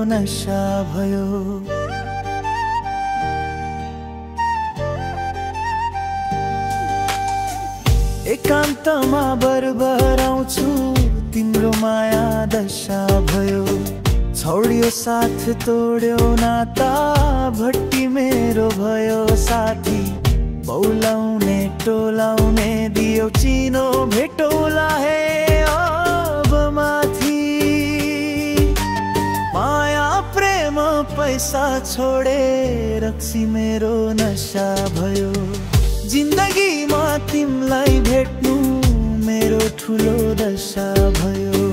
नशा भयो। एकान्तमा बरबराउँछु तिम्रो माया दशा भयो। छोड्यो साथ तोड्यो नाता भट्टी मेरो भयो साथी। बौलाउने टोलाउने दियो चिनो भेटौला हे अब माथि। माया प्रेम पैसा छोडे रक्सी मेरो नशा भयो। जिन्दगीमा तिमलाई भेट्नु मेरो ठुलो दशा भयो।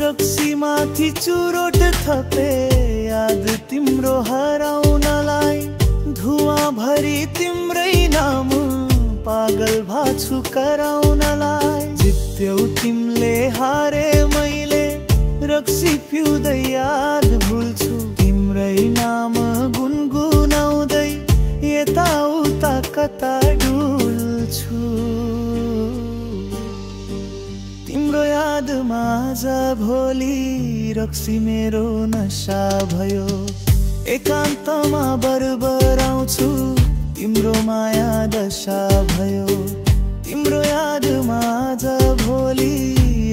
रक्सी माथि चुरोट थपे याद तिम्रो हराउनलाई। धुवाँ भरी तिम्रै नाम पागल भाछु कराउनलाई। जित्यौ तिमीले हारे मैले रक्सी पिउँदै याद भुल्छु। तिम्रै नाम गुनगुनाउँदै यताउता कता डुल्छु। तिम्रो यादमा आज भोलि रक्सी मेरो नशा भयो। एकान्तमा बरबराउँछु तिम्रो माया दशा भयो। तिम्रो यादमा आज भोलि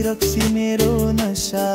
रक्सी मेरो नशा